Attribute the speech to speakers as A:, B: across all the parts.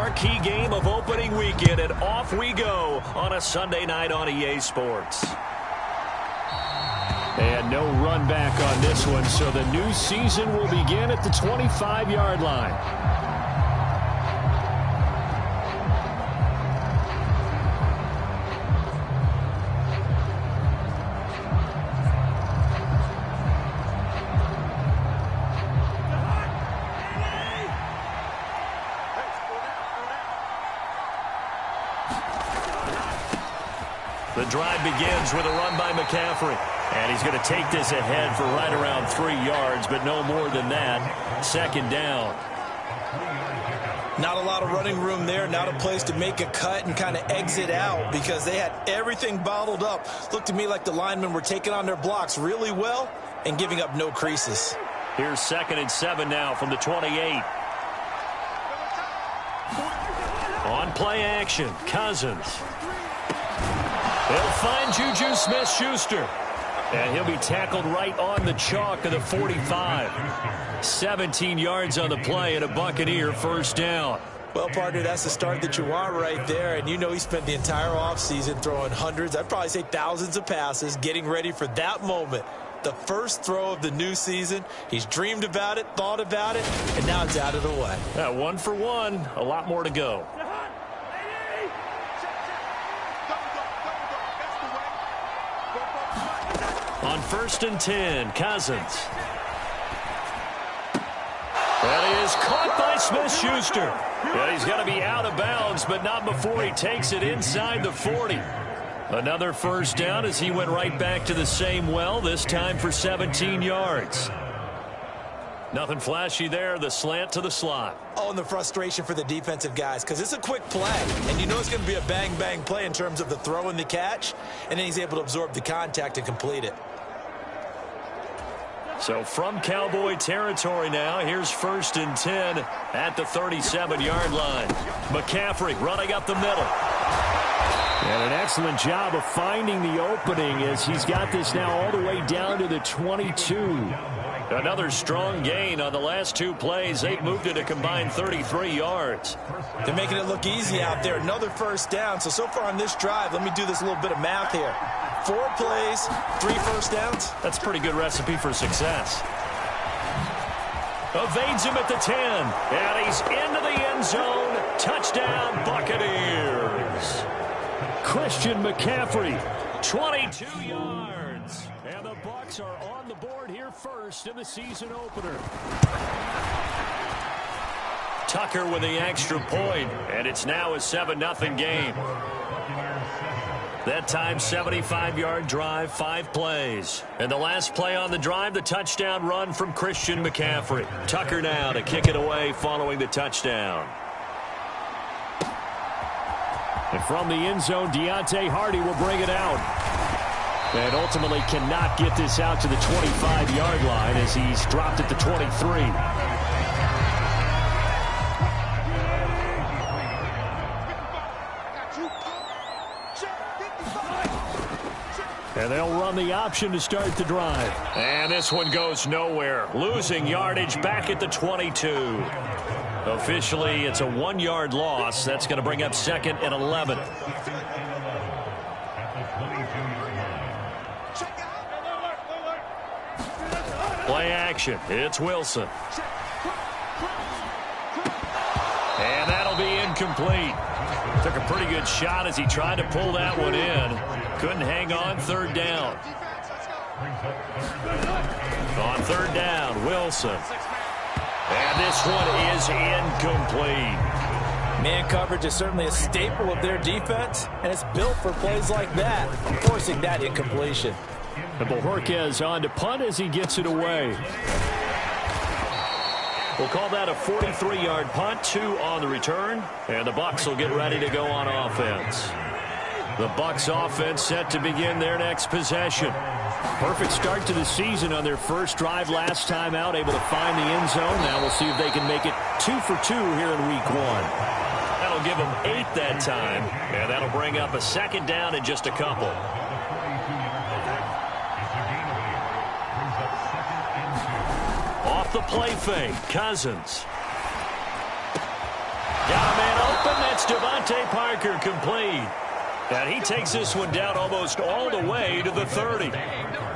A: marquee game of opening weekend, and off we go on a Sunday night on EA Sports. And no run back on this one, so the new season will begin at the 25-yard line. The drive begins with a run by McCaffrey. And he's going to take this ahead for right around 3 yards, but no more than that. Second down.
B: Not a lot of running room there. Not a place to make a cut and kind of exit out because they had everything bottled up. Looked to me like the linemen were taking on their blocks really well and giving up no creases.
A: Here's 2nd and 7 now from the 28. On play action, Cousins. They'll find Juju Smith-Schuster. And he'll be tackled right on the chalk of the 45. 17 yards on the play and a Buccaneer first down.
B: Well, partner, that's the start that you want right there. And you know he spent the entire offseason throwing hundreds, I'd probably say thousands of passes, getting ready for that moment. The first throw of the new season. He's dreamed about it, thought about it, and now it's out of the way.
A: 1 for 1, a lot more to go. On 1st and 10, Cousins. That is caught by Smith-Schuster. Yeah, he's going to be out of bounds, but not before he takes it inside the 40. Another first down as he went right back to the same well, this time for 17 yards. Nothing flashy there, the slant to the slot.
B: Oh, and the frustration for the defensive guys, because it's a quick play, and you know it's going to be a bang-bang play in terms of the throw and the catch, and then he's able to absorb the contact and complete it.
A: So from Cowboy territory now, here's 1st and 10 at the 37-yard line. McCaffrey running up the middle. And an excellent job of finding the opening as he's got this now all the way down to the 22. Another strong gain on the last 2 plays. They've moved it a combined 33 yards.
B: They're making it look easy out there. Another first down. So far on this drive, let me do this little bit of math here. 4 plays, 3 first downs.
A: That's a pretty good recipe for success. Evades him at the 10. And he's into the end zone. Touchdown, Buccaneers. Christian McCaffrey, 22 yards. And the Bucs are on the board here first in the season opener. Tucker with the extra point, and it's now a 7-0 game. That time, 75-yard drive, 5 plays. And the last play on the drive, the touchdown run from Christian McCaffrey. Tucker now to kick it away following the touchdown. And from the end zone, Deontay Hardy will bring it out. And ultimately cannot get this out to the 25-yard line as he's dropped at the 23. And they'll run the option to start the drive. And this one goes nowhere. Losing yardage back at the 22. Officially, it's a 1-yard loss. That's going to bring up 2nd and 11. Play action. It's Wilson. And that'll be incomplete. Took a pretty good shot as he tried to pull that one in. Couldn't hang on. 3rd down. On 3rd down, Wilson. And this one is incomplete.
B: Man coverage is certainly a staple of their defense, and it's built for plays like that, forcing that incompletion.
A: And Bucc on to punt as he gets it away. We'll call that a 43-yard punt, 2 on the return, and the Bucs will get ready to go on offense. The Bucs offense set to begin their next possession. Perfect start to the season on their first drive last time out, able to find the end zone. Now we'll see if they can make it 2 for 2 here in week 1. That'll give them 8 that time, and that'll bring up a 2nd down in just a couple. Off the play fake, Cousins. Got a man open. open. That's Devontae Parker complete. And he takes this one down almost all the way to the 30.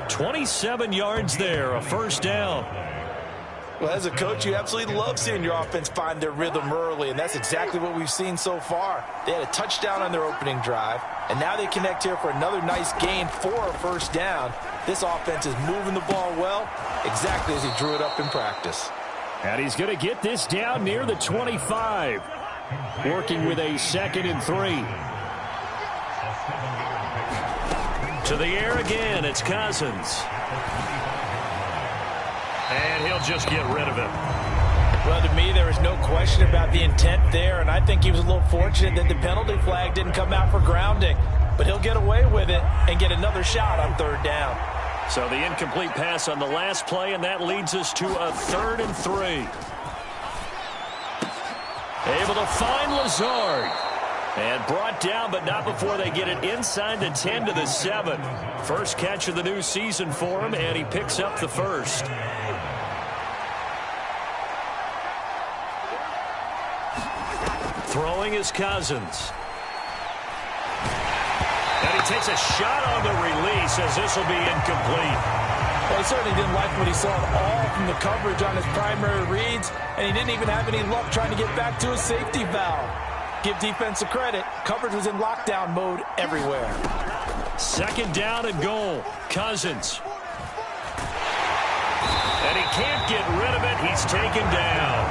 A: 27 yards there, a first down.
B: Well, as a coach, you absolutely love seeing your offense find their rhythm early, and that's exactly what we've seen so far. They had a touchdown on their opening drive, and now they connect here for another nice gain for a first down. This offense is moving the ball well, exactly as he drew it up in practice.
A: And he's going to get this down near the 25, working with a 2nd and 3. To the air again, it's Cousins. And he'll just get rid of it.
B: Well, to me, there is no question about the intent there, and I think he was a little fortunate that the penalty flag didn't come out for grounding. But he'll get away with it and get another shot on 3rd down.
A: So the incomplete pass on the last play, and that leads us to a 3rd and 3. Able to find Lazard. And brought down, but not before they get it inside the 10 to the 7. First catch of the new season for him, and he picks up the first. Throwing is Cousins. And he takes a shot on the release as this will be incomplete.
B: Well, he certainly didn't like what he saw at all from the coverage on his primary reads, and he didn't even have any luck trying to get back to his safety valve. Give defense a credit. Coverage was in lockdown mode everywhere.
A: 2nd down and goal. Cousins. And he can't get rid of it. He's taken down.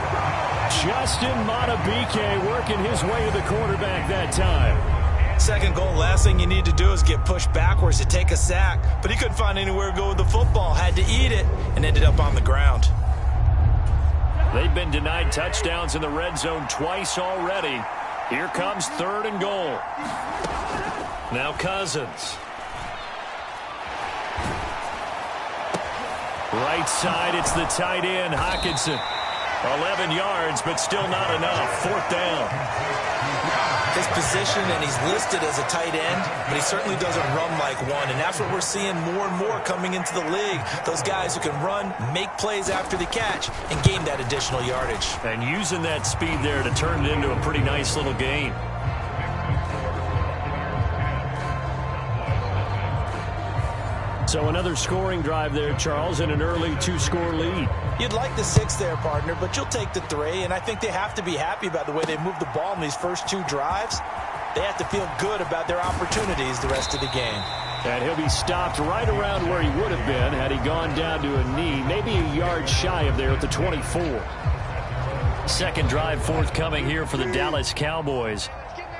A: Justin Madubuike working his way to the quarterback that time.
B: 2nd goal, last thing you need to do is get pushed backwards to take a sack. But he couldn't find anywhere to go with the football. Had to eat it and ended up on the ground.
A: They've been denied touchdowns in the red zone twice already. Here comes 3rd and goal. Now Cousins. Right side, it's the tight end, Hockenson. 11 yards, but still not enough. 4th down.
B: His position, and he's listed as a tight end, but he certainly doesn't run like one, and that's what we're seeing more and more coming into the league. Those guys who can run, make plays after the catch, and gain that additional yardage.
A: And using that speed there to turn it into a pretty nice little gain. So another scoring drive there, Charles, and an early 2-score lead.
B: You'd like the 6 there, partner, but you'll take the 3, and I think they have to be happy about the way they moved the ball in these first 2 drives. They have to feel good about their opportunities the rest of the game.
A: And he'll be stopped right around where he would have been had he gone down to a knee, maybe a yard shy of there at the 24. 2nd drive forthcoming here for the Dallas Cowboys.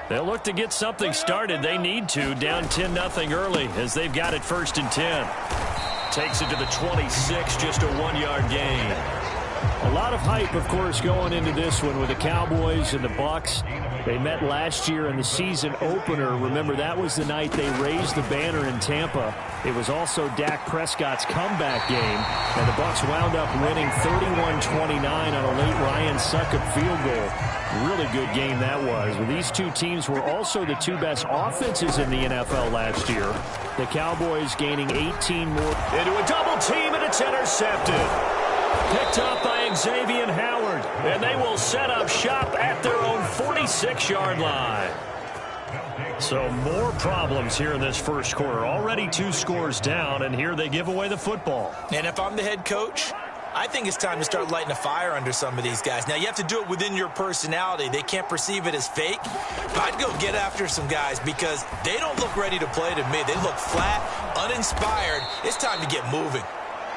A: They'll look to get something started. They need to, down 10-0 early as they've got it 1st and 10. Takes it to the 26, just a 1-yard gain. A lot of hype, of course, going into this one with the Cowboys and the Bucks. They met last year in the season opener. Remember, that was the night they raised the banner in Tampa. It was also Dak Prescott's comeback game, and the Bucks wound up winning 31-29 on a late Ryan Succop field goal. Really good game that was. Well, these two teams were also the 2 best offenses in the NFL last year. The Cowboys gaining 18 more. Into a double team, and it's intercepted. Picked up by Xavier Howard, and they will set up shop at their own 46-yard line. So more problems here in this first quarter. Already 2 scores down, and here they give away the football.
B: And if I'm the head coach, I think it's time to start lighting a fire under some of these guys. Now, you have to do it within your personality. They can't perceive it as fake. But I'd go get after some guys because they don't look ready to play to me. They look flat, uninspired. It's time to get moving.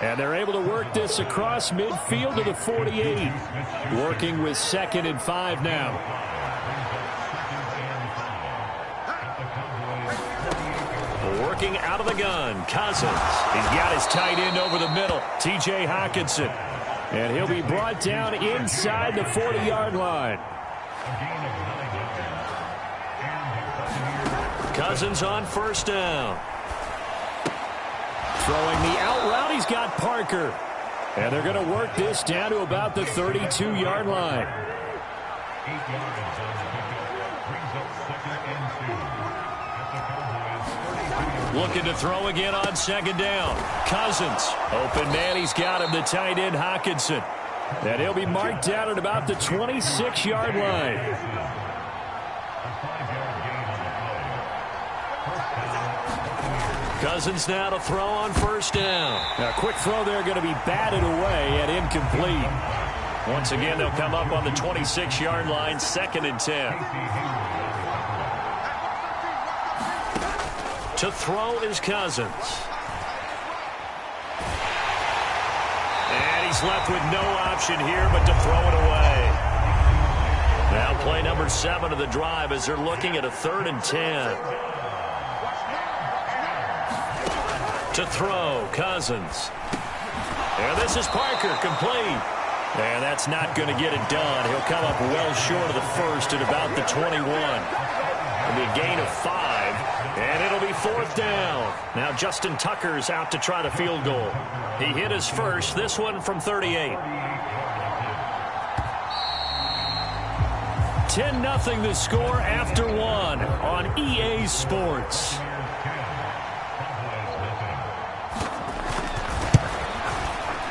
A: And they're able to work this across midfield to the 48. Working with 2nd and 5 now. Working out of the gun, Cousins. He's got his tight end over the middle, T.J. Hockenson. And he'll be brought down inside the 40-yard line. Cousins on 1st down. Throwing the out route, he's got Parker. And they're going to work this down to about the 32-yard line. Looking to throw again on 2nd down. Cousins. Open man, he's got him, the tight end Hockenson. And he'll be marked down at about the 26-yard line. Cousins now to throw on first down.
C: A quick throw there going to be batted away and incomplete.
A: Once again, they'll come up on the 26-yard line, 2nd and 10. To throw is Cousins. And he's left with no option here but to throw it away. Now play number 7 of the drive as they're looking at a 3rd and 10. To throw, Cousins. And this is Parker, complete. And that's not going to get it done. He'll come up well short of the first at about the 21. It'll be a gain of 5, and it'll be 4th down. Now Justin Tucker's out to try the field goal. He hit his first, this one from 38. 10-0 the score after 1 on EA Sports.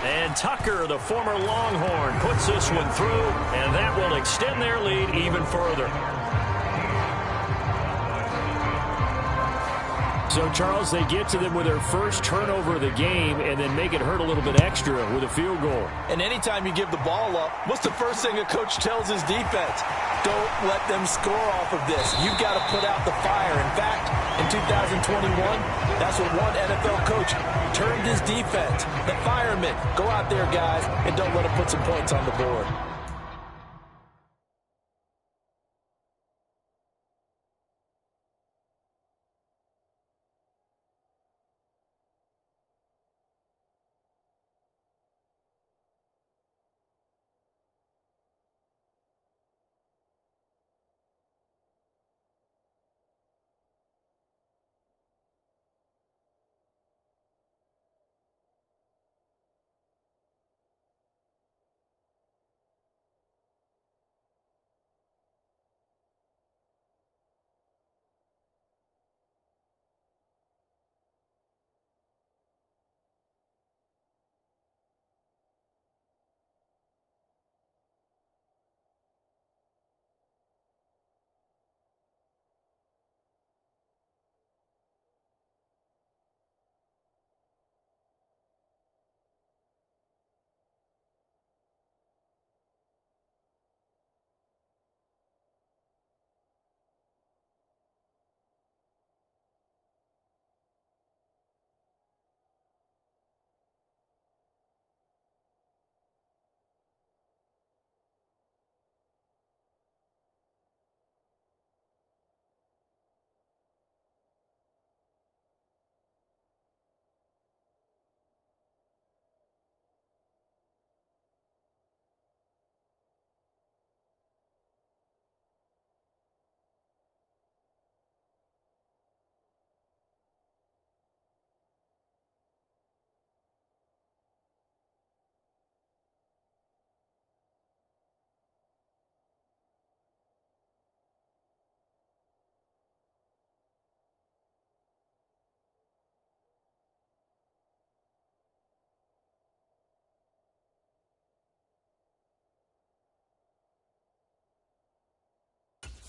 A: And Tucker, the former Longhorn, puts this one through, and that will extend their lead even further.
C: So, Charles, they get to them with their first turnover of the game and then make it hurt a little bit extra with a field goal.
B: And anytime you give the ball up, what's the first thing a coach tells his defense? Don't let them score off of this. You've got to put out the fire. In fact, in 2021, that's what one NFL coach turned his defense. The firemen. Go out there, guys, and don't let them put some points on the board.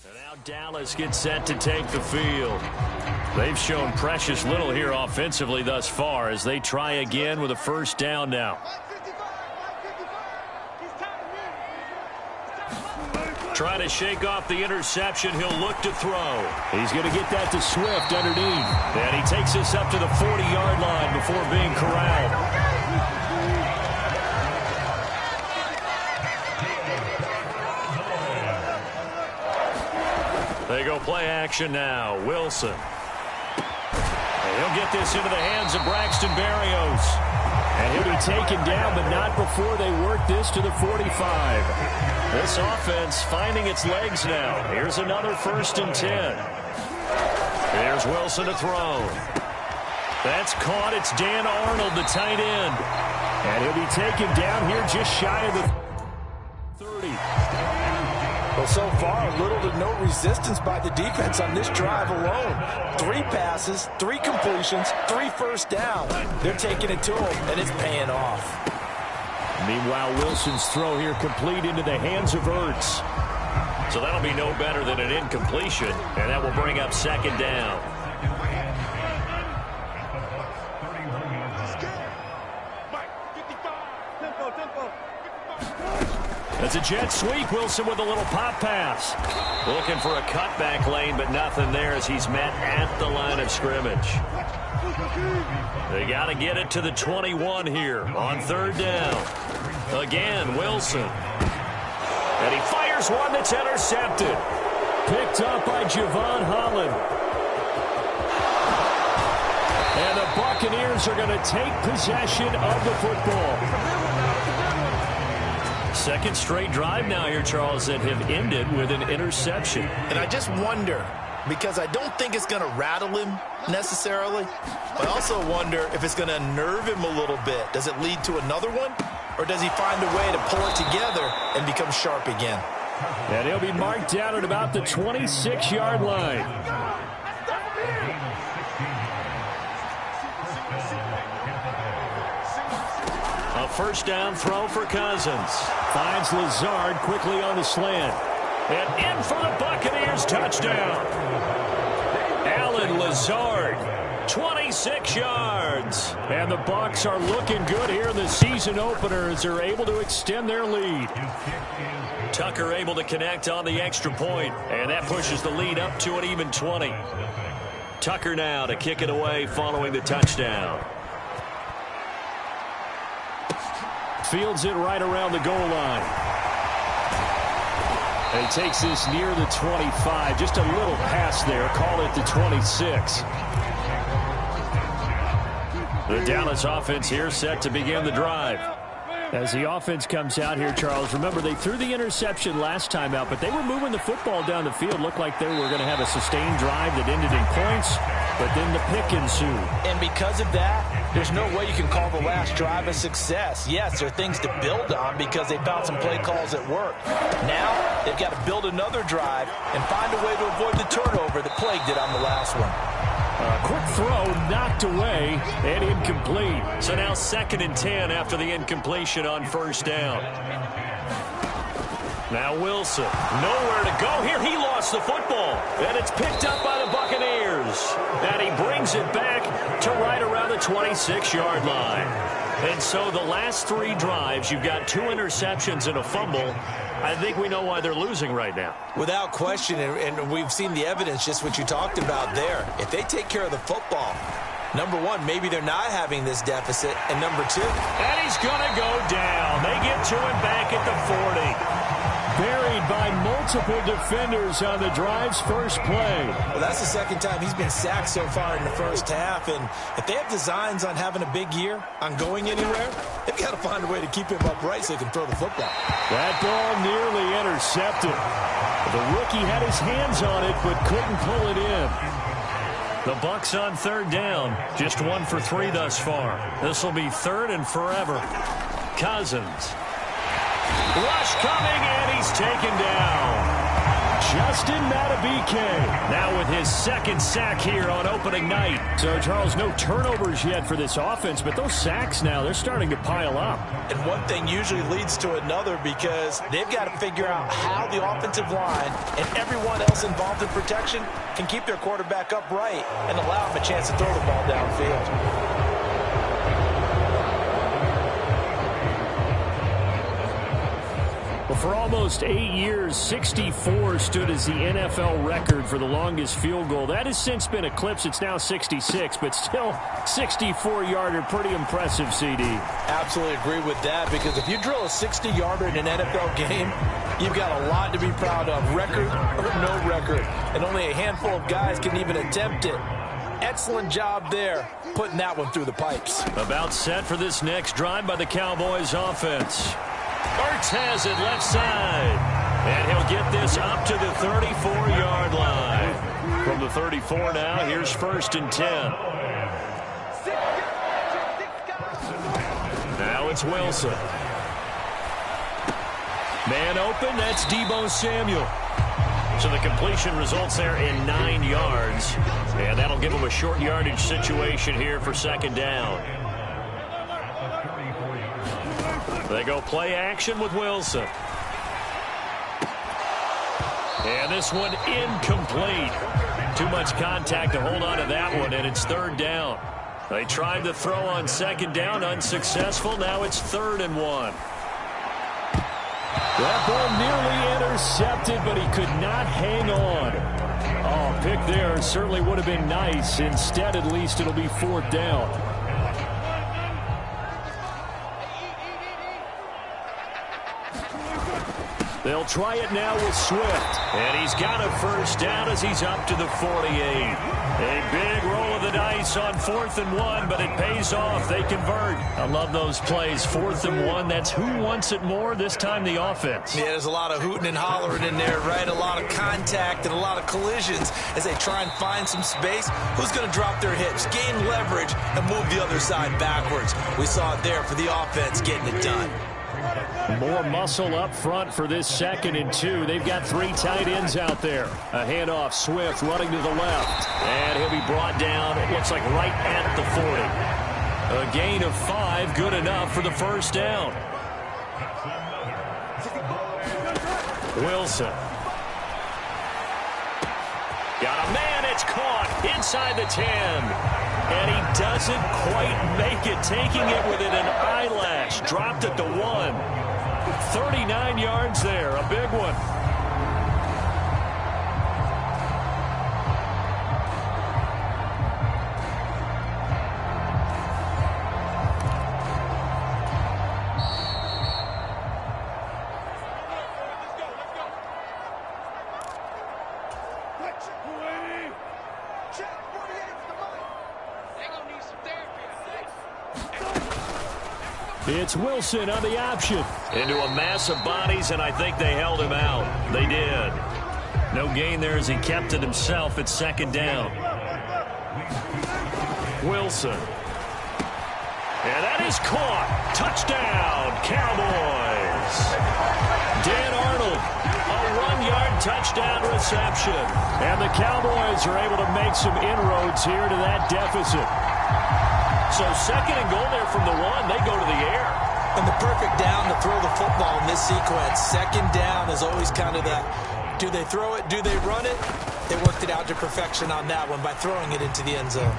A: And now Dallas gets set to take the field. They've shown precious little here offensively thus far as they try again with a first down now. Trying to shake off the interception. He'll look to throw.
C: He's going to get that to Swift underneath.
A: And he takes this up to the 40-yard line before being corralled. They go play action now. Wilson. And he'll get this into the hands of Braxton Berrios.
C: And he'll be taken down, but not before they work this to the 45.
A: This offense finding its legs now. Here's another 1st and 10. Here's Wilson to throw. That's caught. It's Dan Arnold, the tight end.
C: And he'll be taken down here just shy of the 30.
B: Well, so far, little to no resistance by the defense on this drive alone. 3 passes, 3 completions, 3 first down. They're taking it to him, and it's paying off.
C: Meanwhile, Wilson's throw here complete into the hands of Ertz.
A: So that'll be no better than an incompletion, and that will bring up 2nd down.
C: That's a jet sweep. Wilson with a little pop pass.
A: Looking for a cutback lane, but nothing there as he's met at the line of scrimmage. They got to get it to the 21 here on third down. Again, Wilson. And he fires one that's intercepted.
C: Picked up by Javon Holland. And the Buccaneers are going to take possession of the football.
A: Second straight drive now here, Charles, that have ended with an interception.
B: And I just wonder, because I don't think it's going to rattle him necessarily, but I also wonder if it's going to unnerve him a little bit. Does it lead to another one? Or does he find a way to pull it together and become sharp again?
C: And he'll be marked down at about the 26-yard line.
A: A first down throw for Cousins.
C: Finds Lazard quickly on the slant.
A: And in for the Buccaneers touchdown. Alan Lazard, 26 yards.
C: And the Bucs are looking good here in the season opener as they're able to extend their lead.
A: Tucker able to connect on the extra point, and that pushes the lead up to an even 20. Tucker now to kick it away following the touchdown.
C: Fields it right around the goal line. And he takes this near the 25. Just a little pass there. Call it the 26.
A: The Dallas offense here set to begin the drive.
C: As the offense comes out here, Charles, remember they threw the interception last time out, but they were moving the football down the field. Looked like they were going to have a sustained drive that ended in points, but then the pick ensued.
B: And because of that, there's no way you can call the last drive a success. Yes, there are things to build on because they found some play calls that work. Now, they've got to build another drive and find a way to avoid the turnover that plagued it on the last one.
C: Quick throw, knocked away, and incomplete.
A: So now 2nd and 10 after the incompletion on first down. Now Wilson, nowhere to go here. He lost the football, and it's picked up by the Buccaneers. And he brings it back to right around the 26-yard line. And so the last 3 drives, you've got 2 interceptions and a fumble. I think we know why they're losing right now.
B: Without question, and we've seen the evidence, just what you talked about there. If they take care of the football, number one, maybe they're not having this deficit, and number 2.
A: And he's going to go down. They get to him back at the 40.
C: Buried by multiple defenders on the drive's first play.
B: Well, that's the second time he's been sacked so far in the first half, and if they have designs on having a big year, on going anywhere, they've got to find a way to keep him upright so he can throw the football.
C: That ball nearly intercepted. The rookie had his hands on it, but couldn't pull it in.
A: The Bucs on third down, just 1 for 3 thus far. This will be 3rd and forever. Cousins. Rush coming, and he's taken down.
C: Justin Madubuike.
A: Now with his 2nd sack here on opening night.
C: So, Charles, no turnovers yet for this offense, but those sacks now, they're starting to pile up.
B: And one thing usually leads to another because they've got to figure out how the offensive line and everyone else involved in protection can keep their quarterback upright and allow him a chance to throw the ball downfield.
C: Well, for almost 8 years, 64 stood as the NFL record for the longest field goal. That has since been eclipsed. It's now 66, but still 64-yarder. Pretty impressive, CD.
B: Absolutely agree with that, because if you drill a 60-yarder in an NFL game, you've got a lot to be proud of, record or no record. And only a handful of guys can even attempt it. Excellent job there, putting that one through the pipes.
A: About set for this next drive by the Cowboys offense. Ertz has it left side. And he'll get this up to the 34-yard line. From the 34 now, here's 1st and 10. Now it's Wilson. Man open, that's Deebo Samuel. So the completion results there in 9 yards. And that'll give him a short yardage situation here for 2nd down. They go play action with Wilson. And this one incomplete. Too much contact to hold on to that one, and it's 3rd down. They tried to throw on 2nd down, unsuccessful. Now it's 3rd and 1.
C: That ball nearly intercepted, but he could not hang on. Oh, pick there certainly would have been nice. Instead, at least it'll be fourth down. They'll try it now with Swift. And he's got a first down as he's up to the 48. A big roll of the dice on 4th and 1, but it pays off. They convert. I love those plays. 4th and 1, that's who wants it more, this time the offense.
B: Yeah, there's a lot of hooting and hollering in there, right? A lot of contact and a lot of collisions as they try and find some space. Who's going to drop their hips, gain leverage, and move the other side backwards? We saw it there for the offense getting it done.
C: More muscle up front for this 2nd and 2. They've got 3 tight ends out there. A handoff, Swift running to the left. And he'll be brought down, it looks like right at the 40. A gain of 5, good enough for the first down. Wilson. Got a man, it's caught inside the 10. And he doesn't quite make it, taking it within an eyelash. Dropped at the 1. 39 yards there, a big one. It's Wilson on the option.
A: Into a mass of bodies, and I think they held him out. They did. No gain there as he kept it himself at 2nd down. Wilson. And that is caught. Touchdown, Cowboys. Dan Arnold, a 1-yard touchdown reception. And the Cowboys are able to make some inroads here to that deficit. So 2nd and goal there from the 1. They go to the air.
B: And the perfect down to throw the football in this sequence. 2nd down is always kind of that. Do they throw it? Do they run it? They worked it out to perfection on that one by throwing it into the end zone.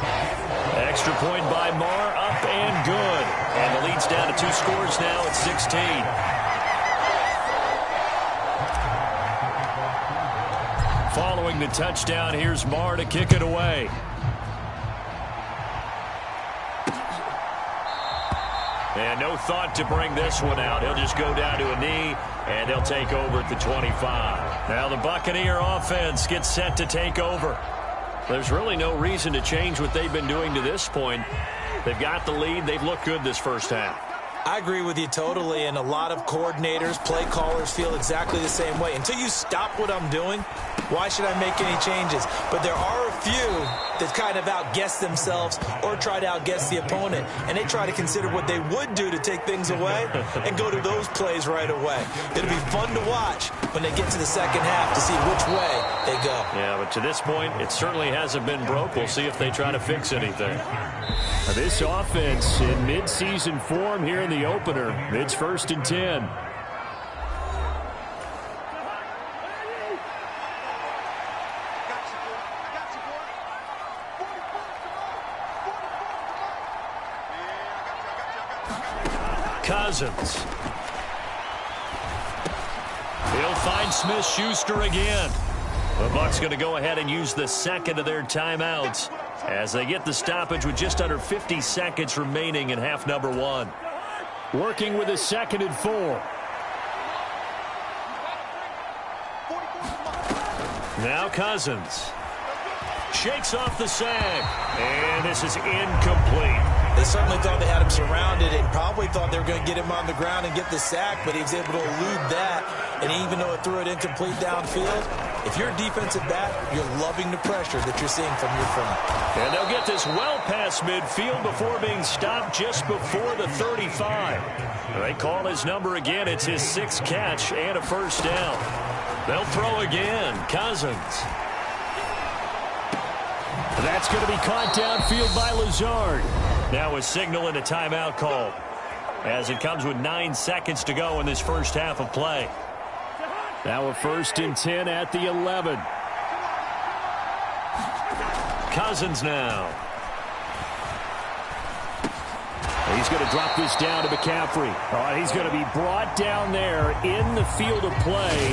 A: Extra point by Marr, up and good. And the lead's down to 2 scores now at 16. Following the touchdown, here's Marr to kick it away. And no thought to bring this one out. He'll just go down to a knee, and they'll take over at the 25. Now the Buccaneer offense gets set to take over. There's really no reason to change what they've been doing to this point. They've got the lead. They've looked good this first half.
B: I agree with you totally, and a lot of coordinators, play callers feel exactly the same way. Until you stop what I'm doing, why should I make any changes? But there are a few that kind of outguess themselves or try to outguess the opponent, and they try to consider what they would do to take things away and go to those plays right away. It'll be fun to watch when they get to the second half to see which way they go.
A: Yeah, but to this point, it certainly hasn't been broke. We'll see if they try to fix anything.
C: This offense in midseason form here in the opener. It's 1st and 10.
A: Cousins. He'll find Smith-Schuster again. The Bucs going to go ahead and use the 2nd of their timeouts as they get the stoppage with just under 50 seconds remaining in half number 1.
C: Working with a 2nd and 4.
A: Now Cousins. Shakes off the sack. And this is incomplete.
B: They certainly thought they had him surrounded and probably thought they were going to get him on the ground and get the sack, but he was able to elude that. And even though it threw it incomplete downfield, if you're a defensive back, you're loving the pressure that you're seeing from your front.
A: And they'll get this well past midfield before being stopped just before the 35. They call his number again. It's his 6th catch and a first down. They'll throw again. Cousins.
C: That's going to be caught downfield by Lazard.
A: Now a signal and a timeout call as it comes with 9 seconds to go in this first half of play.
C: Now a 1st and 10 at the 11.
A: Cousins now.
C: He's going to drop this down to McCaffrey. He's going to be brought down there in the field of play,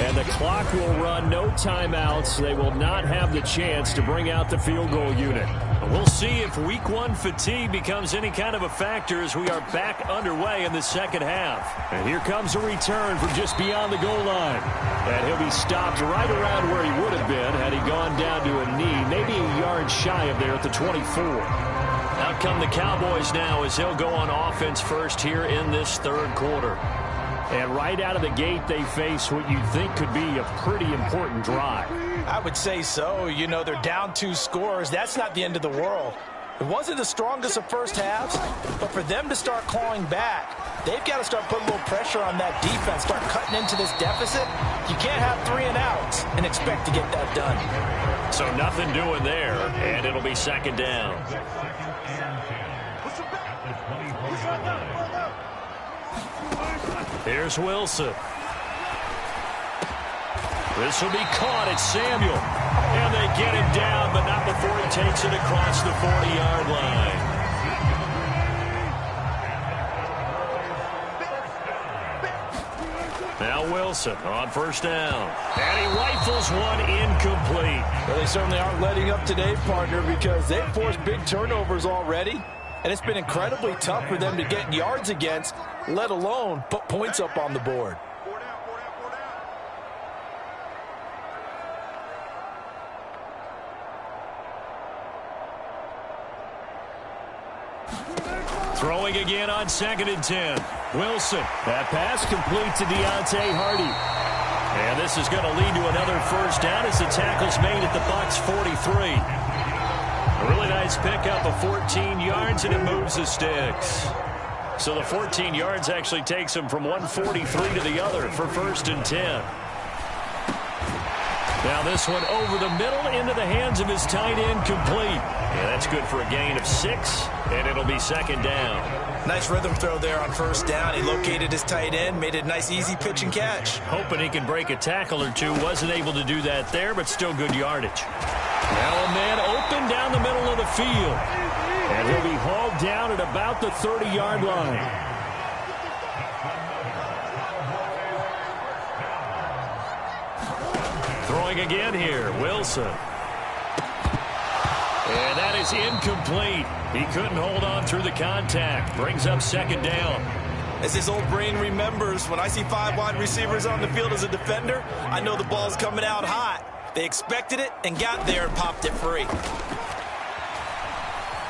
C: and the clock will run. No timeouts. They will not have the chance to bring out the field goal unit.
A: We'll see if week one fatigue becomes any kind of a factor as we are back underway in the second half.
C: And here comes a return from just beyond the goal line. And he'll be stopped right around where he would have been had he gone down to a knee, maybe a yard shy of there at the 24.
A: Out come the Cowboys now as they'll go on offense first here in this third quarter.
C: And right out of the gate, they face what you'd think could be a pretty important drive.
B: I would say so. You know, they're down 2 scores. That's not the end of the world. It wasn't the strongest of first halves, but for them to start clawing back, they've got to start putting a little pressure on that defense, start cutting into this deficit. You can't have 3 and outs and expect to get that done.
A: So nothing doing there, and it'll be second down. Here's Wilson. This will be caught. It's Samuel. And they get him down, but not before he takes it across the 40-yard line. Now Wilson on first down. And he rifles one incomplete.
B: Well, they certainly aren't letting up today, partner, because they've forced big turnovers already. And it's been incredibly tough for them to get yards against, let alone put points up on the board.
A: Throwing again on 2nd and 10. Wilson.
C: That pass complete to Deontay Hardy.
A: And this is going to lead to another first down as the tackle's made at the Bucks 43. A really nice pickup of 14 yards, and it moves the sticks. So the 14 yards actually takes him from 143 to the other for 1st and 10. Now this one over the middle into the hands of his tight end, complete. Yeah, that's good for a gain of 6, and it'll be second down.
B: Nice rhythm throw there on first down. He located his tight end, made it a nice easy pitch and catch.
A: Hoping he can break a tackle or two. Wasn't able to do that there, but still good yardage. Now a man open down the middle of the field.
C: And he'll be hauled down at about the 30-yard line.
A: Throwing again here, Wilson. And that is incomplete. He couldn't hold on through the contact. Brings up second down.
B: As his old brain remembers, when I see 5 wide receivers on the field as a defender, I know the ball's coming out hot. They expected it and got there and popped it free.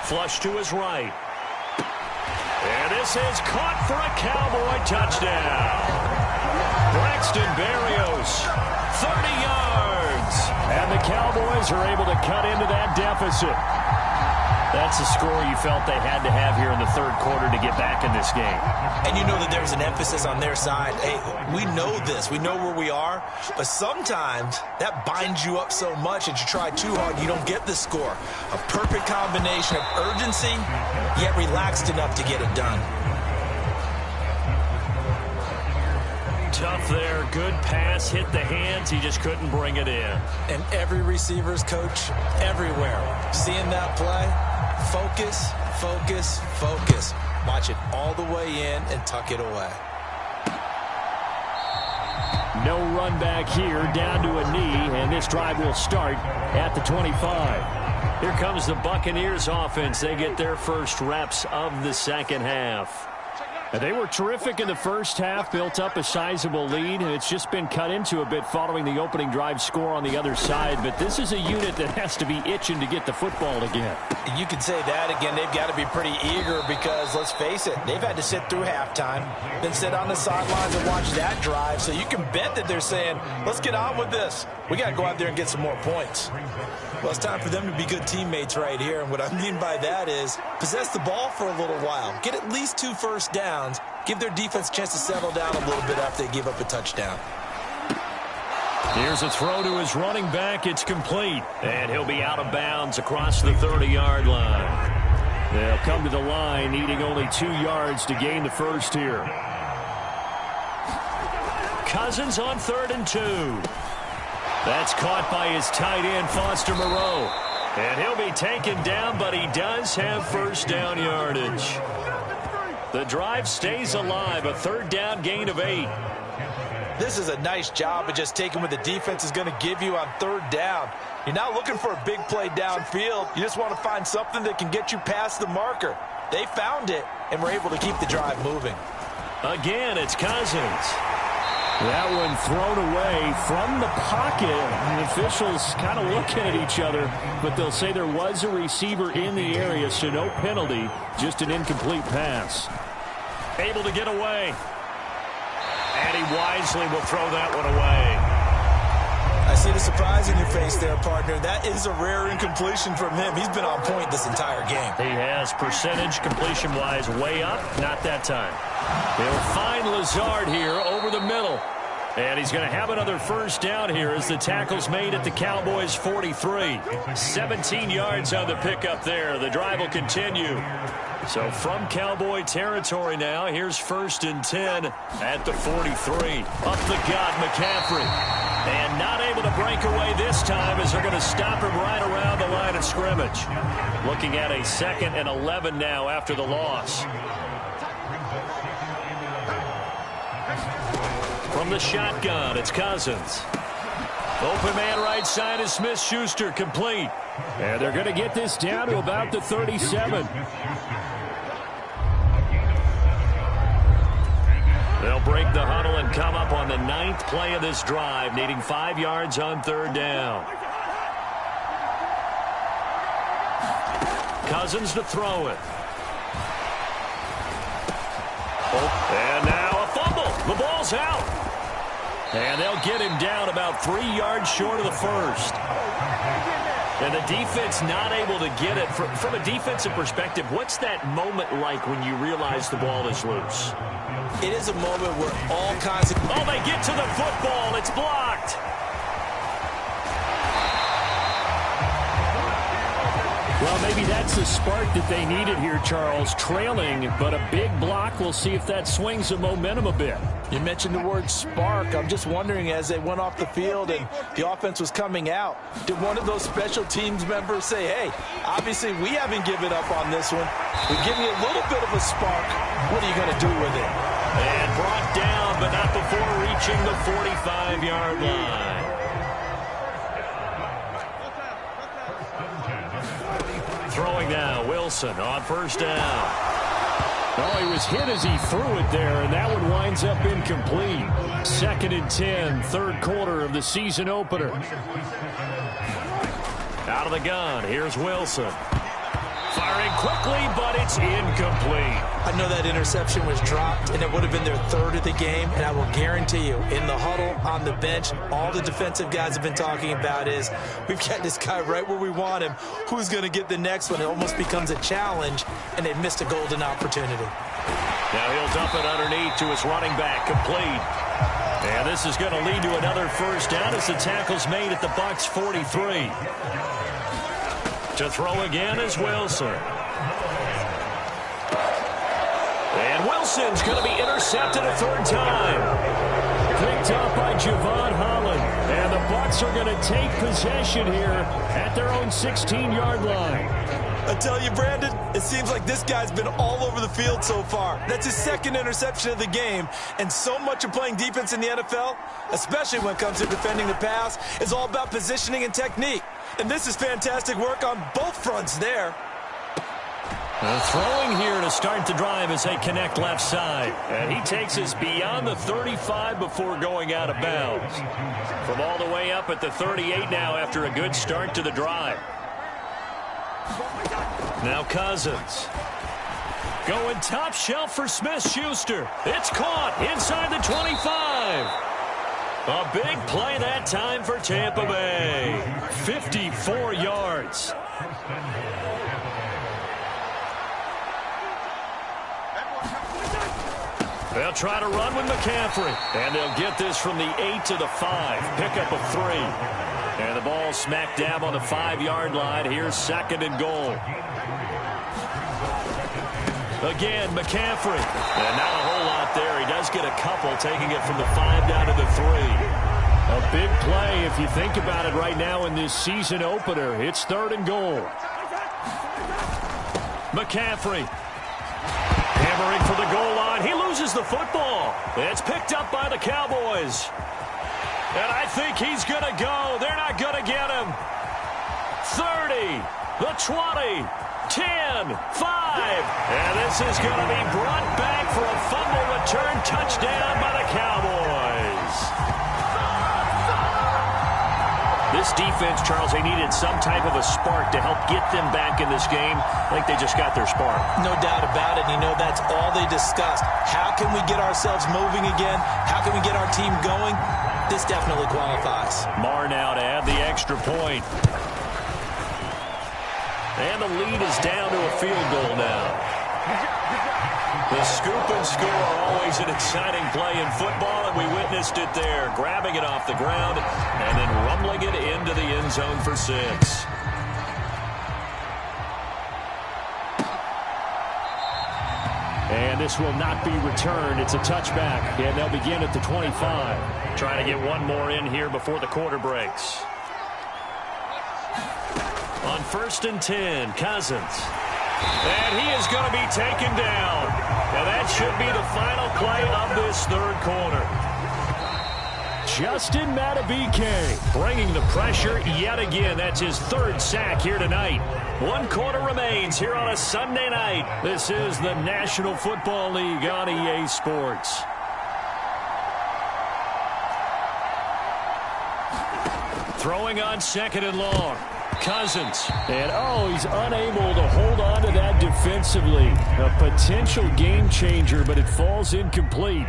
A: Flush to his right. And this is caught for a Cowboy touchdown. Braxton Berrios, 30 yards.
C: And the Cowboys are able to cut into that deficit.
A: That's a score you felt they had to have here in the third quarter to get back in this game.
B: And you know that there's an emphasis on their side. Hey, we know this. We know where we are. But sometimes that binds you up so much that you try too hard, you don't get the score. A perfect combination of urgency, yet relaxed enough to get it done.
A: Tough there. Good pass. Hit the hands. He just couldn't bring it in.
B: And every receiver's coach everywhere. Seeing that play, focus, focus, focus. Watch it all the way in and tuck it away.
C: No run back here, down to a knee, and this drive will start at the 25.
A: Here comes the Buccaneers offense. They get their first reps of the second half.
C: They were terrific in the first half, built up a sizable lead, and it's just been cut into a bit following the opening drive score on the other side. But this is a unit that has to be itching to get the football again.
B: You could say that again. They've got to be pretty eager because, let's face it, they've had to sit through halftime, then sit on the sidelines and watch that drive. So you can bet that they're saying, let's get on with this. We got to go out there and get some more points. Well, it's time for them to be good teammates right here. And what I mean by that is possess the ball for a little while. Get at least 2 first downs. Give their defense a chance to settle down a little bit after they give up a touchdown.
A: Here's a throw to his running back. It's complete. And he'll be out of bounds across the 30-yard line.
C: They'll come to the line, needing only 2 yards to gain the first here.
A: Cousins on 3rd and 2. That's caught by his tight end, Foster Moreau. And he'll be taken down, but he does have first down yardage. The drive stays alive, a third down gain of 8.
B: This is a nice job of just taking what the defense is going to give you on third down. You're not looking for a big play downfield. You just want to find something that can get you past the marker. They found it and were able to keep the drive moving.
A: Again, it's Cousins.
C: That one thrown away from the pocket. The officials kind of looking at each other, but they'll say there was a receiver in the area, so no penalty, just an incomplete pass.
A: Able to get away. And he wisely will throw that one away.
B: I see the surprise in your face there, partner. That is a rare incompletion from him. He's been on point this entire game.
A: He has percentage completion-wise way up. Not that time. They'll find Lazard here over the middle. And he's going to have another first down here as the tackle's made at the Cowboys' 43. 17 yards on the pickup there. The drive will continue. So from Cowboy territory now, here's 1st and 10 at the 43. Up the gut, McCaffrey. And not able to break away this time as they're going to stop him right around the line of scrimmage. Looking at a 2nd and 11 now after the loss. From the shotgun, it's Cousins. Open man right side is Smith-Schuster, complete.
C: And they're going to get this down to about the 37.
A: They'll break the huddle and come up on the 9th play of this drive, needing 5 yards on third down. Cousins to throw it. And now a fumble. The ball's out. And they'll get him down about 3 yards short of the first. And the defense not able to get it. From a defensive perspective, what's that moment like when you realize the ball is loose?
B: It is a moment where all kinds of...
A: Oh, they get to the football. It's blocked.
C: Well, maybe that's the spark that they needed here, Charles. Trailing, but a big block. We'll see if that swings the momentum a bit.
B: You mentioned the word spark. I'm just wondering, as they went off the field and the offense was coming out, did one of those special teams members say, hey, obviously we haven't given up on this one. We're giving you a little bit of a spark. What are you going to do with it?
A: And brought down, but not before reaching the 45-yard line. Throwing now, Wilson on first down.
C: Oh, he was hit as he threw it there, and that one winds up incomplete. 2nd and 10, third quarter of the season opener.
A: Out of the gun, here's Wilson. Firing quickly, but it's incomplete.
B: I know that interception was dropped, and it would have been their 3rd of the game, and I will guarantee you, in the huddle, on the bench, all the defensive guys have been talking about is, we've got this guy right where we want him. Who's going to get the next one? It almost becomes a challenge, and they've missed a golden opportunity.
A: Now he'll dump it underneath to his running back, complete. And this is going to lead to another first down as the tackle's made at the Bucks' 43. To throw again is Wilson. And Wilson's going to be intercepted a 3rd time. Picked up by Javon Holland. And the Bucks are going to take possession here at their own 16-yard line.
B: I tell you, Brandon, it seems like this guy's been all over the field so far. That's his 2nd interception of the game. And so much of playing defense in the NFL, especially when it comes to defending the pass, is all about positioning and technique. And this is fantastic work on both fronts there.
A: Throwing here to start the drive as they connect left side. And he takes us beyond the 35 before going out of bounds. From all the way up at the 38 now after a good start to the drive. Now Cousins. Going top shelf for Smith-Schuster. It's caught inside the 25. A big play that time for Tampa Bay. 54 yards. They'll try to run with McCaffrey. And they'll get this from the 8 to the 5. Pickup of 3. And the ball smack dab on the 5-yard line. Here's 2nd and goal. Again, McCaffrey. And not a whole lot there. He does get a couple, taking it from the 5 down to the 3.
C: A big play if you think about it right now in this season opener. It's 3rd and goal. McCaffrey hammering for the goal line. He loses the football. It's picked up by the Cowboys. And I think he's going to go. They're not going to get him. 30, the 20, 10, 5. And this is going to be brought back for a fumble return touchdown by the Cowboys. This defense, Charles, they needed some type of a spark to help get them back in this game. I think they just got their spark. No doubt about it. You know, that's all they discussed. How can we get ourselves moving again? How can we get our team going? This definitely qualifies. Marr now to add the extra point. And the lead is down to a field goal now. The scoop and score, always an exciting play in football, and we witnessed it there. Grabbing it off the ground and then rumbling it into the end zone for 6. And this will not be returned. It's a touchback, and they'll begin at the 25. Trying to get one more in here before the quarter breaks. On 1st and 10, Cousins. And he is going to be taken down. And that should be the final play of this 3rd quarter. Justin Madubuike bringing the pressure yet again. That's his 3rd sack here tonight. 1 quarter remains here on a Sunday night. This is the National Football League on EA Sports. Throwing on 2nd and long. Cousins. And, he's unable to hold on to that defensively. A potential game changer, but it falls incomplete.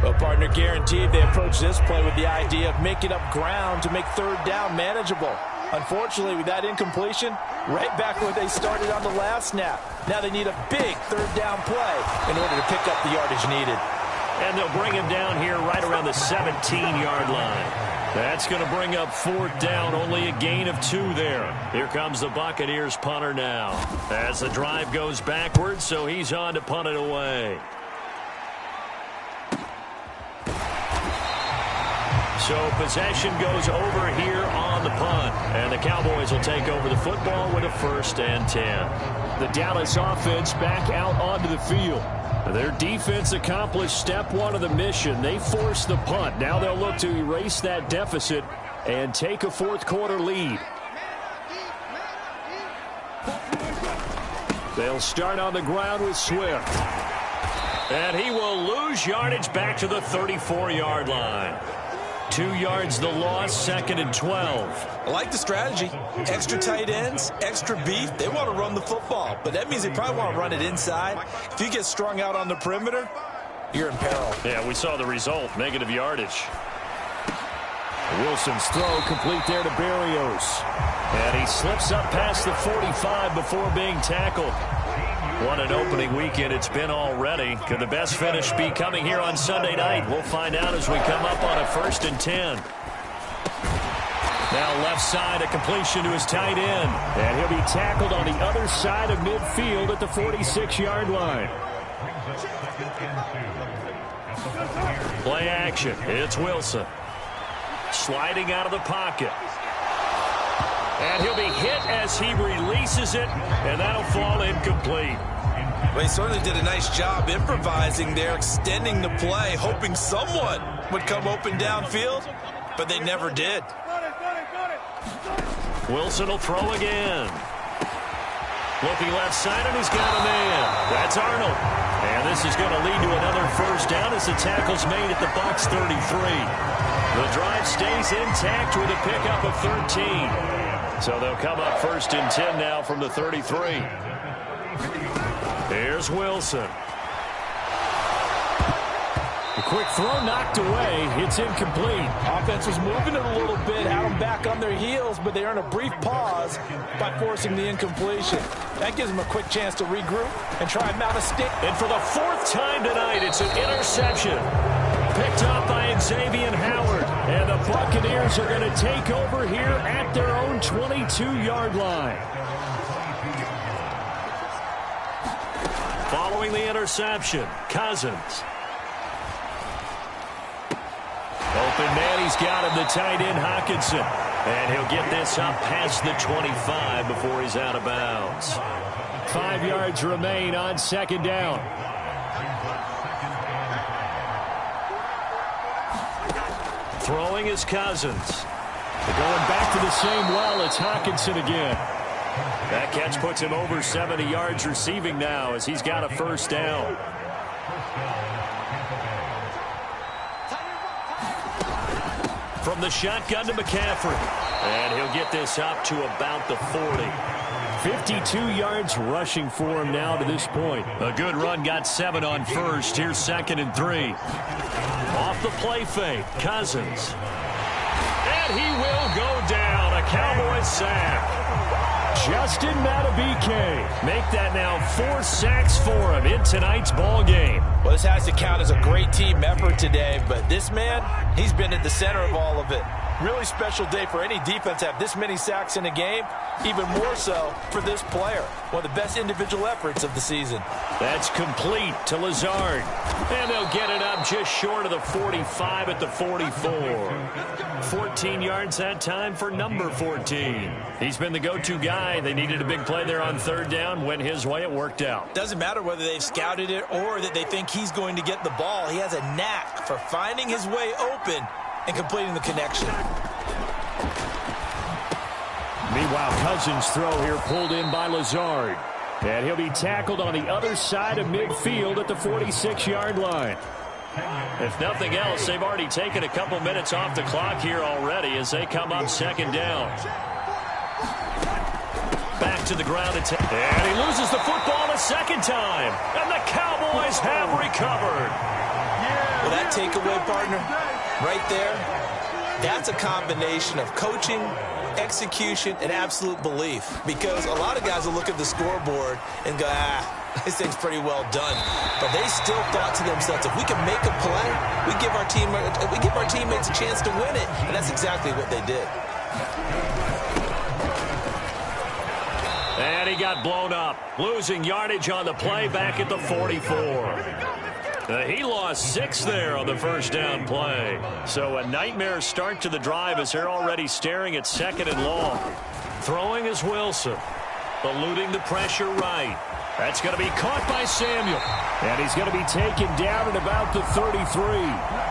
C: Well, partner, guaranteed they approach this play with the idea of making up ground to make 3rd down manageable. Unfortunately, with that incompletion, right back where they started on the last snap. Now they need a big 3rd down play in order to pick up the yardage needed. And they'll bring him down here right around the 17-yard line. That's going to bring up 4th down, only a gain of 2 there. Here comes the Buccaneers punter now. As the drive goes backwards, so he's on to punt it away. So possession goes over here on the punt. And the Cowboys will take over the football with a 1st and 10. The Dallas offense back out onto the field. Their defense accomplished step 1 of the mission. They forced the punt. Now they'll look to erase that deficit and take a 4th quarter lead. They'll start on the ground with Swift. And he will lose yardage back to the 34-yard line. 2 yards the loss, 2nd and 12.
B: I like the strategy. Extra tight ends, extra beef. They want to run the football, but that means they probably want to run it inside. If you get strung out on the perimeter, you're in peril.
C: Yeah, we saw the result, negative yardage. Wilson's throw complete there to Berrios. And he slips up past the 45 before being tackled. What an opening weekend it's been already. Could the best finish be coming here on Sunday night? We'll find out as we come up on a 1st and 10. Now left side, a completion to his tight end. And he'll be tackled on the other side of midfield at the 46-yard line. Play action. It's Wilson. Sliding out of the pocket. And he'll be hit as he releases it, and that'll fall incomplete.
B: Well, he certainly did a nice job improvising there, extending the play, hoping someone would come open downfield, but they never did.
C: Wilson will throw again. Looking left side, and he's got a man. That's Arnold. And this is going to lead to another 1st down as the tackle's made at the Bucks 33. The drive stays intact with a pickup of 13. So they'll come up 1st and 10 now from the 33. Here's Wilson. A quick throw knocked away. It's incomplete.
B: Offense was moving it a little bit, had them back on their heels, but they earn a brief pause by forcing the incompletion. That gives them a quick chance to regroup and try and mount a stick.
C: And for the 4th time tonight, it's an interception. Picked up by Xavier Howard. And the Buccaneers are going to take over here at their own 22-yard line. Following the interception, Cousins. Open man,
A: he's got him, the tight end Hockenson. And he'll get this up past the 25 before he's out of bounds.
C: 5 yards remain on second down.
A: Throwing is Cousins.
C: Going back to the same well, it's Hockenson again.
A: That catch puts him over 70 yards receiving now as he's got a first down. From the shotgun to McCaffrey. And he'll get this up to about the 40.
C: 52 yards rushing for him now to this point.
A: A good run, got 7 on first. Here's 2nd and 3. Off the play fake, Cousins. And he will go down. A Cowboys sack.
C: Justin Madubuike.
A: Make that now 4 sacks for him in tonight's ball game.
B: Well, this has to count as a great team effort today, but this man, he's been at the center of all of it. Really special day for any defense to have this many sacks in a game, even more so for this player. One of the best individual efforts of the season.
A: That's complete to Lazard. And they'll get it up just short of the 45 at the 44. 14 yards that time for number 14. He's been the go-to guy. They needed a big play there on 3rd down. Went his way. It worked out.
B: Doesn't matter whether they've scouted it or that they think he's going to get the ball. He has a knack for finding his way open and completing the connection.
C: Meanwhile, Cousins' throw here pulled in by Lazard. And he'll be tackled on the other side of midfield at the 46-yard line.
A: If nothing else, they've already taken a couple minutes off the clock here already as they come up 2nd down. Back to the ground. And he loses the football a 2nd time. And the Cowboys have recovered.
B: Well, that takeaway, partner, right there, that's a combination of coaching, execution, and absolute belief. Because a lot of guys will look at the scoreboard and go, this thing's pretty well done. But they still thought to themselves, if we can make a play, we give our teammates a chance to win it. And that's exactly what they did.
A: And he got blown up, losing yardage on the play back at the 44. He lost 6 there on the first down play. So a nightmare start to the drive as they're already staring at 2nd and long. Throwing is Wilson. Eluding the pressure right. That's going to be caught by Samuel.
C: And he's going to be taken down at about the 33.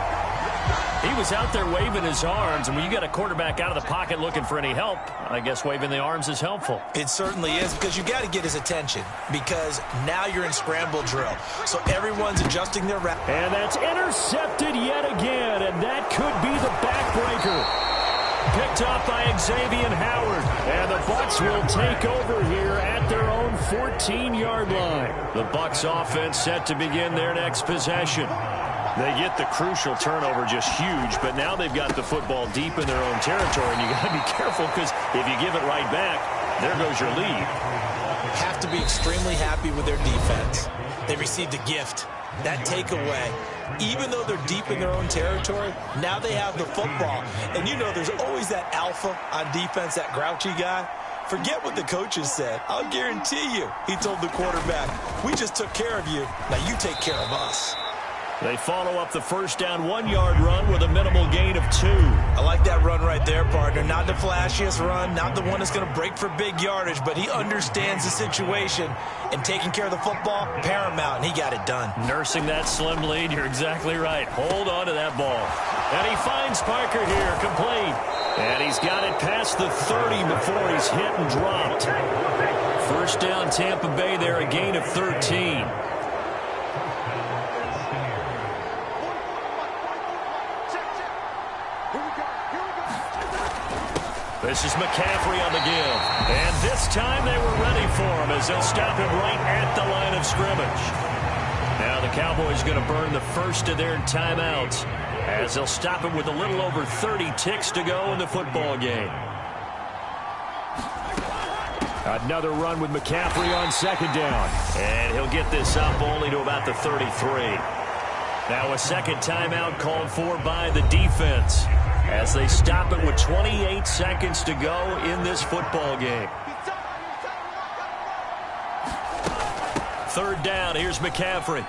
A: He was out there waving his arms, and when you get a quarterback out of the pocket looking for any help, I guess waving the arms is helpful.
B: It certainly is, because you got to get his attention, because now you're in scramble drill. So everyone's adjusting their route.
C: And that's intercepted yet again, and that could be the backbreaker. Picked up by Xavier Howard, and the Bucs will take over here at their own 14-yard line. The Bucs offense set to begin their next possession. They get the crucial turnover, just huge, but now they've got the football deep in their own territory, and you got to be careful because if you give it right back, there goes your lead.
B: Have to be extremely happy with their defense. They received a gift. That takeaway, even though they're deep in their own territory, now they have the football. And you know there's always that alpha on defense, that grouchy guy. Forget what the coaches said. I'll guarantee you, he told the quarterback, we just took care of you. Now you take care of us.
A: They follow up the first down 1-yard run with a minimal gain of 2.
B: I like that run right there, partner. Not the flashiest run, not the one that's going to break for big yardage, but he understands the situation, and taking care of the football, paramount, and he got it done.
A: Nursing that slim lead, you're exactly right. Hold on to that ball. And he finds Parker here, complete. And he's got it past the 30 before he's hit and dropped. First down, Tampa Bay there, a gain of 13. This is McCaffrey on the give. And this time they were ready for him as they'll stop him right at the line of scrimmage. Now the Cowboys going to burn the first of their timeouts as they'll stop him with a little over 30 ticks to go in the football game.
C: Another run with McCaffrey on 2nd down.
A: And he'll get this up only to about the 33. Now a second timeout called for by the defense as they stop it with 28 seconds to go in this football game. 3rd down, here's McCaffrey.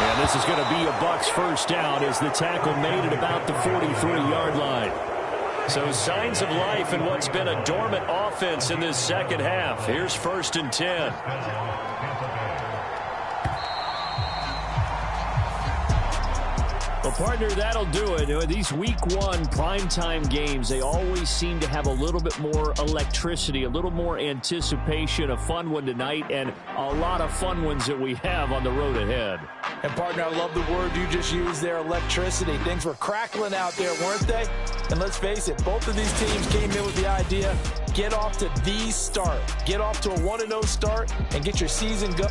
C: And this is going to be a Bucks first down as the tackle made at about the 43-yard line.
A: So signs of life in what's been a dormant offense in this second half. Here's 1st and 10.
C: Well, partner, that'll do it. These week 1 primetime games, they always seem to have a little bit more electricity, a little more anticipation. A fun one tonight, and a lot of fun ones that we have on the road ahead.
B: And, partner, I love the word you just used there, electricity. Things were crackling out there, weren't they? And let's face it, both of these teams came in with the idea, get off to the start. Get off to a 1-0 start and get your season going.